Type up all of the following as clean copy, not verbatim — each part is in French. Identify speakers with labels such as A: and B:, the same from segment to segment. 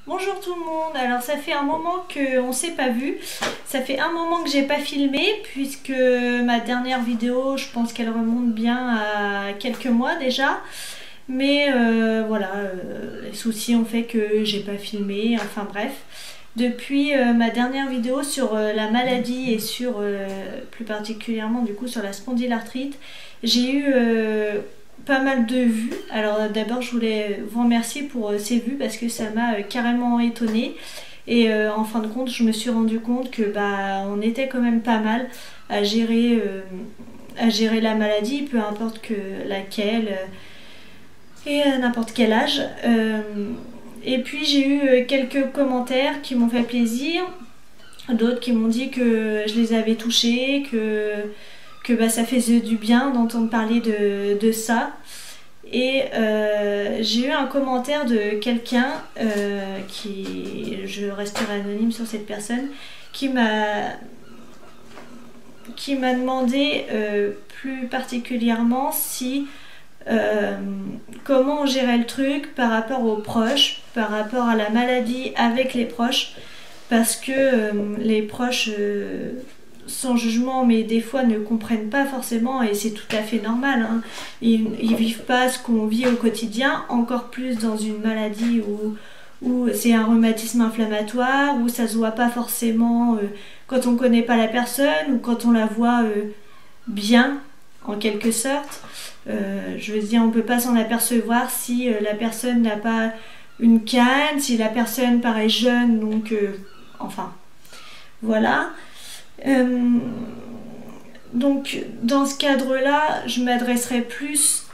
A: Bonjour tout le monde, alors ça fait un moment qu'on ne s'est pas vu, ça fait un moment que j'ai pas filmé puisque ma dernière vidéo je pense qu'elle remonte bien à quelques mois déjà, mais voilà, les soucis ont fait que j'ai pas filmé, enfin bref. Depuis ma dernière vidéo sur la maladie et sur plus particulièrement du coup sur la spondylarthrite, j'ai eu pas mal de vues. Alors d'abord je voulais vous remercier pour ces vues parce que ça m'a carrément étonnée. Et en fin de compte je me suis rendu compte que on était quand même pas mal à gérer la maladie, peu importe que laquelle et à n'importe quel âge. Et puis j'ai eu quelques commentaires qui m'ont fait plaisir, d'autres qui m'ont dit que je les avais touchés, que ça faisait du bien d'entendre parler de ça. Et j'ai eu un commentaire de quelqu'un je resterai anonyme sur cette personne, qui m'a demandé plus particulièrement si comment on gérait le truc par rapport aux proches, par rapport à la maladie avec les proches, parce que les proches sans jugement, mais des fois ne comprennent pas forcément, et c'est tout à fait normal, hein. Ils vivent pas ce qu'on vit au quotidien, encore plus dans une maladie où c'est un rhumatisme inflammatoire, où ça se voit pas forcément quand on connaît pas la personne ou quand on la voit bien en quelque sorte. Je veux dire, on peut pas s'en apercevoir si la personne n'a pas une canne, si la personne paraît jeune, donc enfin voilà. Donc dans ce cadre-là, je m'adresserai plus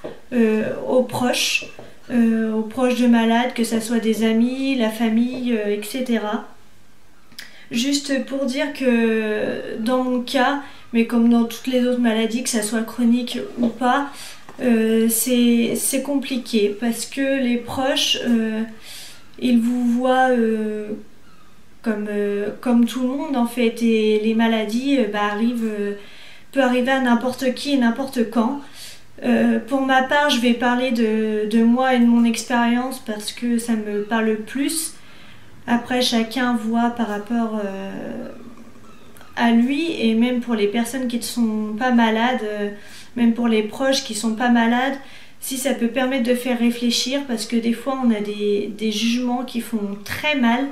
A: aux proches de malades, que ce soit des amis, la famille, etc. Juste pour dire que dans mon cas, mais comme dans toutes les autres maladies, que ça soit chronique ou pas, c'est compliqué parce que les proches, ils vous voient comme tout le monde en fait, et les maladies peut arriver à n'importe qui et n'importe quand. Pour ma part, je vais parler de moi et de mon expérience parce que ça me parle le plus. Après, chacun voit par rapport à lui, et même pour les personnes qui ne sont pas malades, même pour les proches qui ne sont pas malades, si ça peut permettre de faire réfléchir, parce que des fois on a des jugements qui font très mal,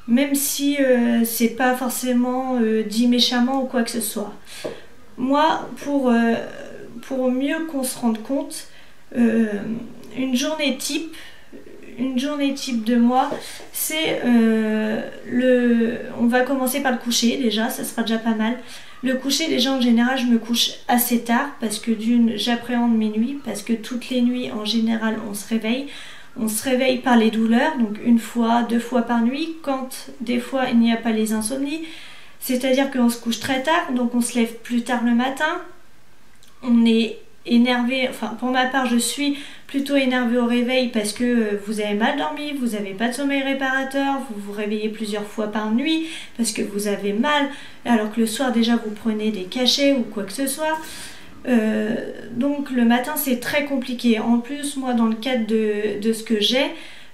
A: même si c'est pas forcément dit méchamment ou quoi que ce soit. Moi, pour mieux qu'on se rende compte, une journée type de moi, c'est on va commencer par le coucher déjà, ça sera déjà pas mal. Le coucher, déjà en général je me couche assez tard parce que d'une, j'appréhende mes nuits, parce que toutes les nuits en général on se réveille par les douleurs, donc une fois, 2 fois par nuit, quand des fois il n'y a pas les insomnies, c'est-à-dire qu'on se couche très tard, donc on se lève plus tard le matin, on est énervé, enfin pour ma part je suis plutôt énervée au réveil parce que vous avez mal dormi, vous n'avez pas de sommeil réparateur, vous vous réveillez plusieurs fois par nuit parce que vous avez mal, alors que le soir déjà vous prenez des cachets ou quoi que ce soit. Donc le matin c'est très compliqué. En plus moi dans le cadre de ce que j'ai,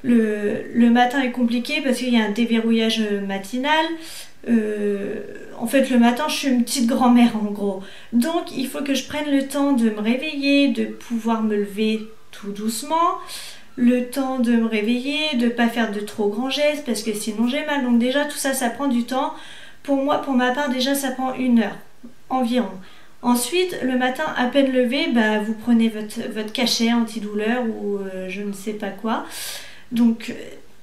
A: le matin est compliqué parce qu'il y a un déverrouillage matinal. En fait le matin je suis une petite grand-mère en gros, donc il faut que je prenne le temps de me réveiller, de pouvoir me lever tout doucement, le temps de me réveiller, de pas faire de trop grands gestes parce que sinon j'ai mal. Donc déjà tout ça prend du temps. Pour moi, pour ma part, déjà ça prend 1 heure environ. Ensuite, le matin, à peine levé, vous prenez votre cachet antidouleur ou je ne sais pas quoi. Donc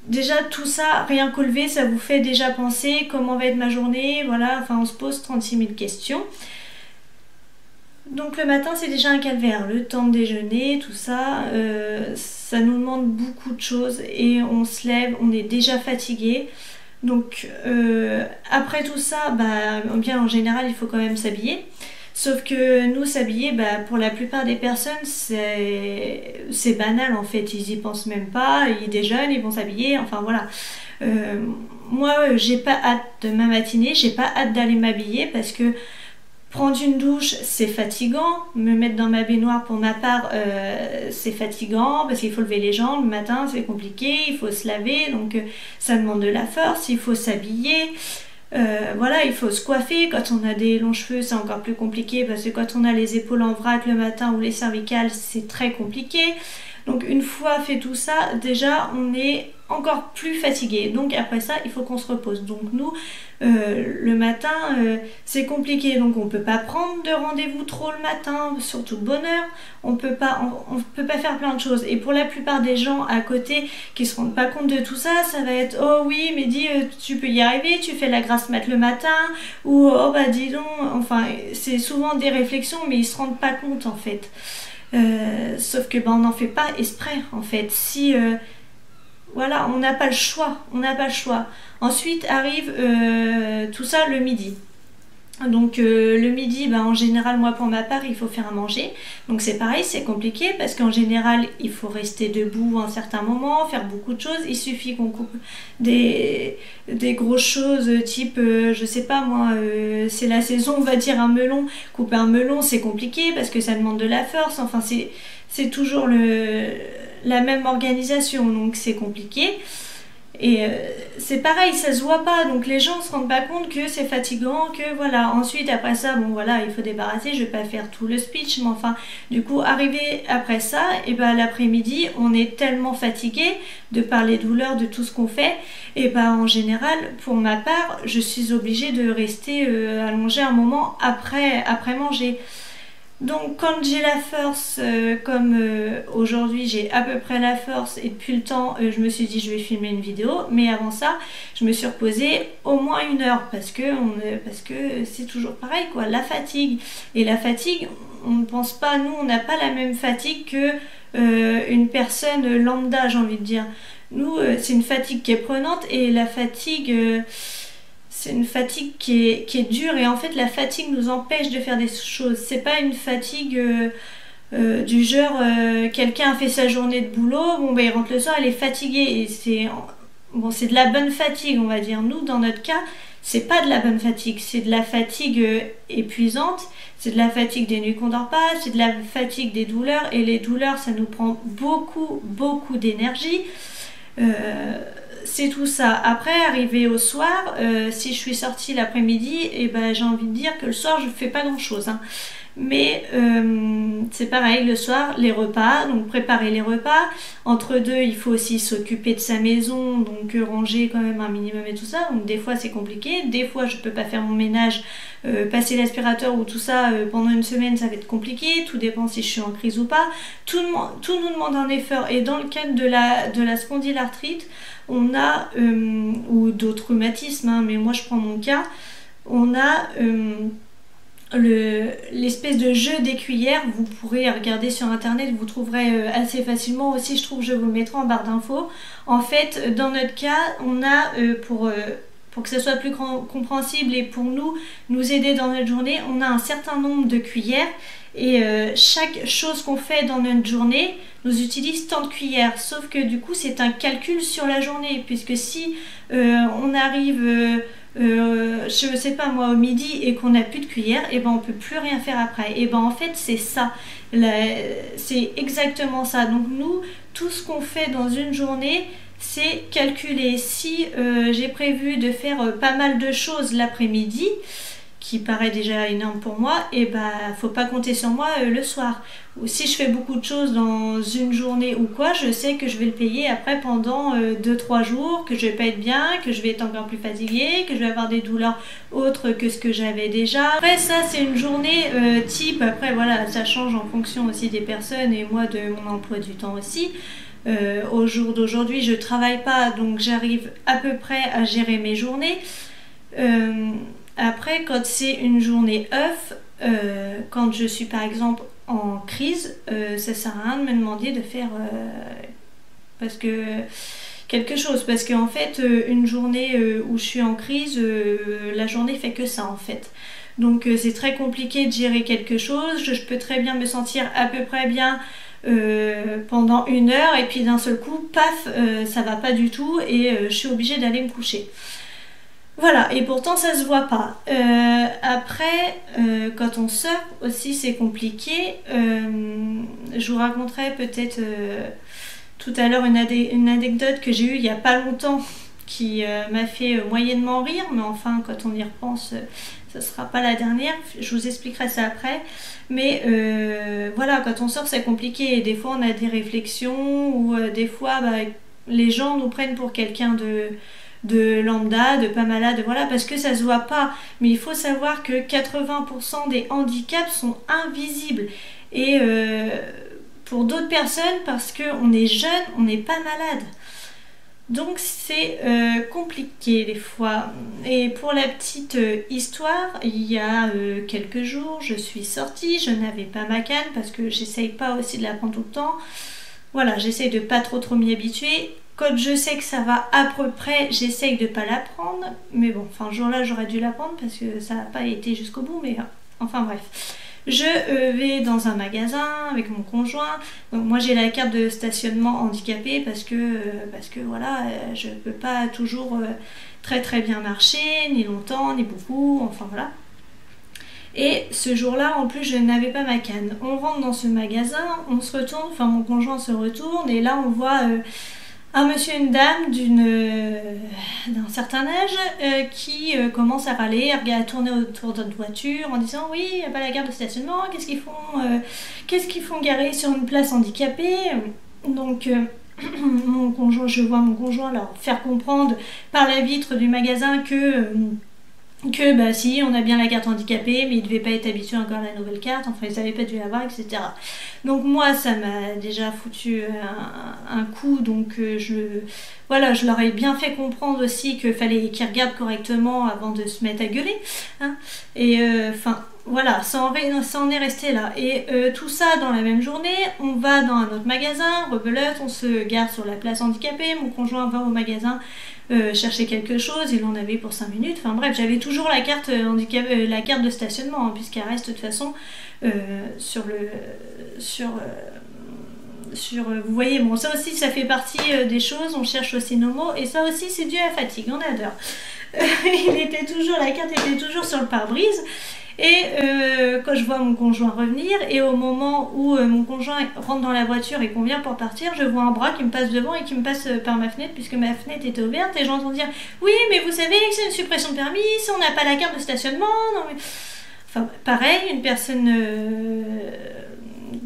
A: déjà tout ça, rien qu'au lever, ça vous fait déjà penser comment va être ma journée, voilà, enfin on se pose 36 000 questions. Donc le matin c'est déjà un calvaire, le temps de déjeuner, tout ça, ça nous demande beaucoup de choses et on se lève, on est déjà fatigué. Donc après tout ça, bien en général il faut quand même s'habiller. Sauf que nous s'habiller, pour la plupart des personnes c'est banal en fait, ils y pensent même pas, ils déjeunent, ils vont s'habiller, enfin voilà. Moi j'ai pas hâte de ma matinée, j'ai pas hâte d'aller m'habiller parce que Prendre une douche, c'est fatigant. Me mettre dans ma baignoire, pour ma part, c'est fatigant parce qu'il faut lever les jambes le matin, c'est compliqué, il faut se laver, donc ça demande de la force, il faut s'habiller. Voilà, il faut se coiffer. Quand on a des longs cheveux, c'est encore plus compliqué parce que quand on a les épaules en vrac le matin ou les cervicales, c'est très compliqué. Donc une fois fait tout ça, déjà on est encore plus fatigué. Donc après ça, il faut qu'on se repose. Donc nous, le matin, c'est compliqué. Donc on peut pas prendre de rendez-vous trop le matin, surtout de bonne heure. On peut pas faire plein de choses. Et pour la plupart des gens à côté qui se rendent pas compte de tout ça, ça va être oh oui, mais dis tu peux y arriver, tu fais la grasse mat le matin, ou oh bah dis donc. Enfin, c'est souvent des réflexions, mais ils se rendent pas compte en fait. Sauf que on n'en fait pas exprès en fait. Si voilà, on n'a pas le choix, Ensuite arrive tout ça le midi. Donc le midi, en général, moi pour ma part, il faut faire à manger. Donc c'est pareil, c'est compliqué parce qu'en général, il faut rester debout à un certain moment, faire beaucoup de choses. Il suffit qu'on coupe des grosses choses type, je sais pas moi, c'est la saison, on va dire un melon. Couper un melon, c'est compliqué parce que ça demande de la force. Enfin, c'est toujours la même organisation, donc c'est compliqué. Et c'est pareil, ça se voit pas, donc les gens se rendent pas compte que c'est fatigant, que voilà. Ensuite, après ça, bon voilà, il faut débarrasser, je vais pas faire tout le speech, mais enfin, du coup, arrivé après ça, et l'après-midi, on est tellement fatigué de par les douleurs, de tout ce qu'on fait, et en général, pour ma part, je suis obligée de rester allongée un moment après manger. Donc quand j'ai la force, comme aujourd'hui j'ai à peu près la force et depuis le temps je me suis dit je vais filmer une vidéo, mais avant ça je me suis reposée au moins 1 heure parce que c'est toujours pareil quoi, la fatigue. Et la fatigue, on ne pense pas, nous on n'a pas la même fatigue que une personne lambda, j'ai envie de dire. Nous c'est une fatigue qui est prenante et la fatigue... c'est une fatigue qui est dure et en fait la fatigue nous empêche de faire des choses. C'est pas une fatigue du genre quelqu'un a fait sa journée de boulot, bon il rentre le soir, il est fatigué et c'est de la bonne fatigue on va dire. Nous dans notre cas c'est pas de la bonne fatigue, c'est de la fatigue épuisante, c'est de la fatigue des nuits qu'on dort pas, c'est de la fatigue des douleurs et les douleurs ça nous prend beaucoup d'énergie. C'est tout ça. Après, arrivé au soir, si je suis sortie l'après-midi, j'ai envie de dire que le soir, je fais pas grand-chose. Hein. Mais c'est pareil, le soir, les repas, donc préparer les repas. Entre deux, il faut aussi s'occuper de sa maison, donc ranger quand même un minimum et tout ça. Donc des fois, c'est compliqué. Des fois, je peux pas faire mon ménage, passer l'aspirateur ou tout ça pendant une semaine, ça va être compliqué. Tout dépend si je suis en crise ou pas. Tout nous demande un effort. Et dans le cadre de la spondylarthrite, on a, ou d'autres rhumatismes, hein, mais moi je prends mon cas, on a l'espèce de jeu des cuillères. Vous pourrez regarder sur internet, vous trouverez assez facilement aussi, je trouve, je vous le mettrai en barre d'infos. En fait, dans notre cas, on a, pour que ça soit plus compréhensible et pour nous aider dans notre journée, on a un certain nombre de cuillères et chaque chose qu'on fait dans notre journée nous utilise tant de cuillères, sauf que du coup c'est un calcul sur la journée, puisque si on arrive je sais pas moi au midi et qu'on n'a plus de cuillère, et on peut plus rien faire après. Et en fait c'est ça, c'est exactement ça. Donc nous, tout ce qu'on fait dans une journée, c'est calculé. Si j'ai prévu de faire pas mal de choses l'après-midi, qui paraît déjà énorme pour moi, et faut pas compter sur moi le soir. Ou si je fais beaucoup de choses dans une journée ou quoi, je sais que je vais le payer après pendant 2-3 jours, que je vais pas être bien, que je vais être encore plus fatiguée, que je vais avoir des douleurs autres que ce que j'avais déjà. Après ça c'est une journée type, après voilà, ça change en fonction aussi des personnes et moi de mon emploi du temps aussi. Au jour d'aujourd'hui je travaille pas, donc j'arrive à peu près à gérer mes journées. Après, quand c'est une journée off, quand je suis par exemple en crise, ça sert à rien de me demander de faire quelque chose, parce qu'en fait une journée où je suis en crise, la journée fait que ça en fait. Donc c'est très compliqué de gérer quelque chose. Je peux très bien me sentir à peu près bien pendant 1 heure et puis d'un seul coup, paf, ça va pas du tout et je suis obligée d'aller me coucher. Voilà, et pourtant ça se voit pas. Après, quand on sort aussi, c'est compliqué. Je vous raconterai peut-être tout à l'heure une anecdote que j'ai eue il y a pas longtemps qui m'a fait moyennement rire, mais enfin, quand on y repense, ça sera pas la dernière. Je vous expliquerai ça après. Mais voilà, quand on sort, c'est compliqué. Et des fois, on a des réflexions ou des fois, bah, les gens nous prennent pour quelqu'un de lambda, de pas malade, voilà, parce que ça se voit pas. Mais il faut savoir que 80% des handicaps sont invisibles. Et pour d'autres personnes, parce qu'on est jeune, on n'est pas malade. Donc c'est compliqué des fois. Et pour la petite histoire, il y a quelques jours, je suis sortie, je n'avais pas ma canne parce que j'essaye pas aussi de la prendre tout le temps. Voilà, j'essaye de pas trop m'y habituer. Quand je sais que ça va à peu près, j'essaye de pas la prendre. Mais bon, enfin, ce jour-là, j'aurais dû la prendre parce que ça n'a pas été jusqu'au bout. Mais enfin, bref. Je vais dans un magasin avec mon conjoint. Donc, moi, j'ai la carte de stationnement handicapé parce que voilà, je peux pas toujours très bien marcher, ni longtemps, ni beaucoup. Enfin, voilà. Et ce jour-là, en plus, je n'avais pas ma canne. On rentre dans ce magasin, on se retourne, enfin mon conjoint se retourne, et là on voit un monsieur et une dame d'un certain âge qui commence à râler, à tourner autour de notre voiture en disant oui, il n'y a pas la carte de stationnement, qu'est-ce qu'ils font garer sur une place handicapée. Donc mon conjoint, je vois mon conjoint leur faire comprendre par la vitre du magasin que bah si on a bien la carte handicapée mais il devait pas être habitué encore à la nouvelle carte, enfin ils savaient pas dû l'avoir, etc. Donc moi ça m'a déjà foutu un coup, donc voilà, je leur ai bien fait comprendre aussi qu'il fallait qu'ils regardent correctement avant de se mettre à gueuler, hein. Et enfin voilà, ça en est resté là. Et tout ça dans la même journée, on va dans un autre magasin, rebelote, on se gare sur la place handicapée, mon conjoint va au magasin chercher quelque chose, il en avait pour 5 minutes, enfin bref, j'avais toujours la carte la carte de stationnement, hein, puisqu'elle reste de toute façon vous voyez, bon, ça aussi ça fait partie des choses, on cherche aussi nos mots, et ça aussi c'est dû à la fatigue, on adore. La carte était toujours sur le pare-brise. Et quand je vois mon conjoint revenir, et au moment où mon conjoint rentre dans la voiture et qu'on vient pour partir, je vois un bras qui me passe devant et qui me passe par ma fenêtre, puisque ma fenêtre était ouverte, et j'entends dire oui, mais vous savez que c'est une suppression de permis, si on n'a pas la carte de stationnement. Non, mais... Enfin, pareil, une personne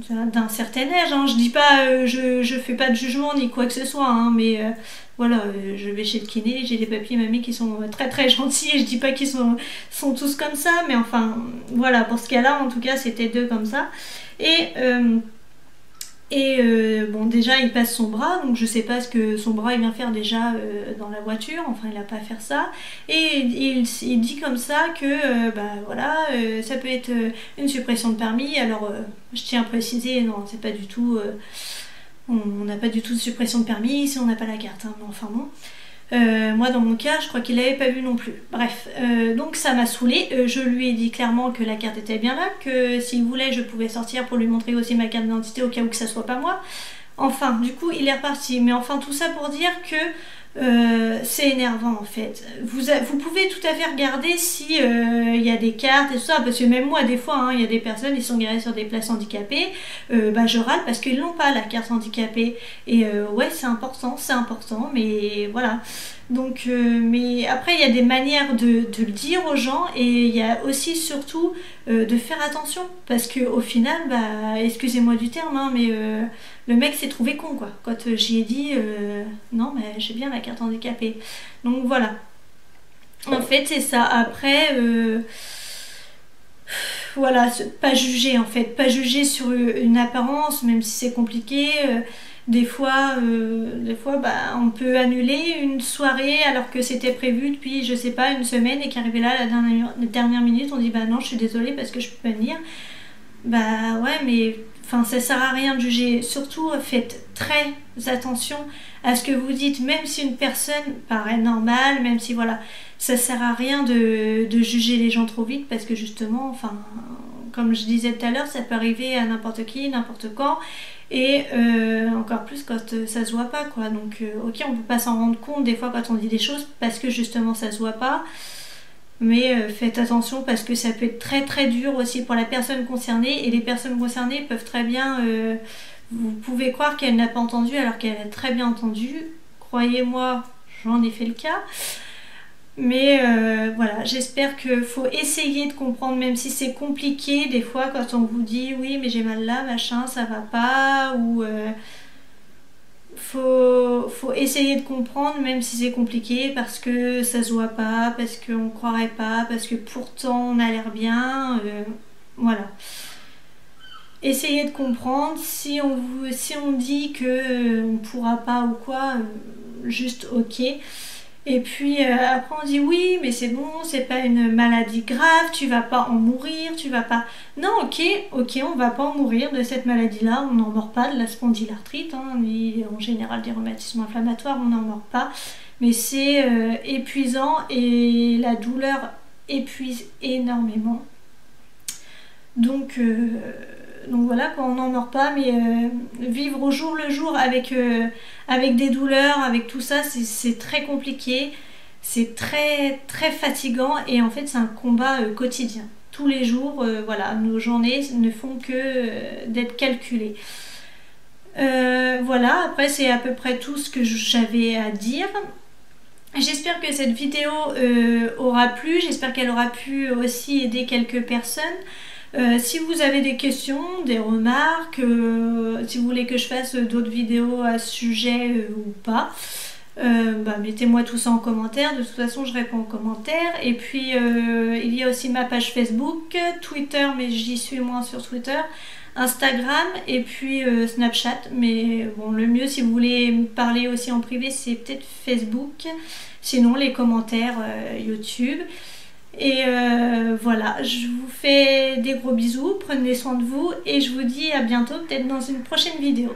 A: d'un certain âge, hein. Je dis pas, je fais pas de jugement ni quoi que ce soit, hein, mais voilà, je vais chez le kiné, j'ai des papiers mamie qui sont très gentils, et je dis pas qu'ils sont tous comme ça, mais enfin voilà, pour ce cas-là en tout cas c'était deux comme ça. Bon, déjà il passe son bras, donc je sais pas ce que son bras il vient faire déjà dans la voiture, enfin il a pas à faire ça, et il dit comme ça que bah voilà, ça peut être une suppression de permis. Alors je tiens à préciser, non, c'est pas du tout on n'a pas du tout de suppression de permis si on n'a pas la carte, hein, mais enfin bon. Moi dans mon cas je crois qu'il l'avait pas vu non plus. Bref, donc ça m'a saoulée. Je lui ai dit clairement que la carte était bien là, que s'il voulait je pouvais sortir pour lui montrer aussi ma carte d'identité au cas où que ça soit pas moi. Enfin, du coup il est reparti, mais enfin tout ça pour dire que c'est énervant en fait. Vous pouvez tout à fait regarder si y a des cartes et tout ça, parce que même moi des fois, il y a des personnes, ils sont garés sur des places handicapées, bah, je râle parce qu'ils n'ont pas la carte handicapée. Et ouais, c'est important, mais voilà. Donc, mais après il y a des manières de le dire aux gens, et il y a aussi surtout de faire attention, parce que au final, bah, excusez-moi du terme, hein, mais le mec s'est trouvé con quoi. Quand j'y ai dit non mais j'ai bien la carte handicapée. Donc voilà. En fait c'est ça. Après voilà, pas juger en fait, pas juger sur une apparence, même si c'est compliqué. Des fois bah, on peut annuler une soirée alors que c'était prévu depuis je sais pas une semaine, et qu'arrivé là la dernière minute on dit bah non je suis désolée parce que je peux pas venir. Bah ouais, mais enfin ça sert à rien de juger. Surtout faites très attention à ce que vous dites, même si une personne paraît normale, même si voilà, ça sert à rien de juger les gens trop vite, parce que justement, enfin comme je disais tout à l'heure, ça peut arriver à n'importe qui, n'importe quand, et encore plus quand ça se voit pas, quoi. Donc ok, on peut pas s'en rendre compte des fois quand on dit des choses parce que justement ça se voit pas, mais faites attention parce que ça peut être très très dur aussi pour la personne concernée, et les personnes concernées peuvent très bien, vous pouvez croire qu'elle n'a pas entendu alors qu'elle a très bien entendu. Croyez-moi, j'en ai fait le cas. Mais voilà, j'espère qu'il faut essayer de comprendre, même si c'est compliqué des fois quand on vous dit oui mais j'ai mal là, machin, ça va pas, ou faut essayer de comprendre même si c'est compliqué, parce que ça se voit pas, parce qu'on croirait pas, parce que pourtant on a l'air bien, voilà. Essayez de comprendre. Si on dit que on pourra pas ou quoi, juste ok. Et puis après on dit oui mais c'est bon, c'est pas une maladie grave, tu vas pas en mourir, tu vas pas... Non, ok, on va pas en mourir de cette maladie-là, on n'en meurt pas de la spondylarthrite, hein, mais en général des rhumatismes inflammatoires, on n'en meurt pas. Mais c'est épuisant et la douleur épuise énormément. Donc voilà, quoi, on n'en meurt pas, mais vivre au jour le jour avec des douleurs, avec tout ça, c'est très compliqué, c'est très très fatigant, et en fait c'est un combat quotidien. Tous les jours, voilà, nos journées ne font que d'être calculées. Voilà, après c'est à peu près tout ce que j'avais à dire. J'espère que cette vidéo aura plu, j'espère qu'elle aura pu aussi aider quelques personnes. Si vous avez des questions, des remarques, si vous voulez que je fasse d'autres vidéos à ce sujet ou pas, mettez-moi tout ça en commentaire. De toute façon je réponds en commentaire. Et puis il y a aussi ma page Facebook, Twitter, mais j'y suis moins sur Twitter, Instagram et puis Snapchat. Mais bon, le mieux si vous voulez me parler aussi en privé, c'est peut-être Facebook, sinon les commentaires YouTube. Et voilà, je vous fais des gros bisous, prenez soin de vous et je vous dis à bientôt, peut-être dans une prochaine vidéo.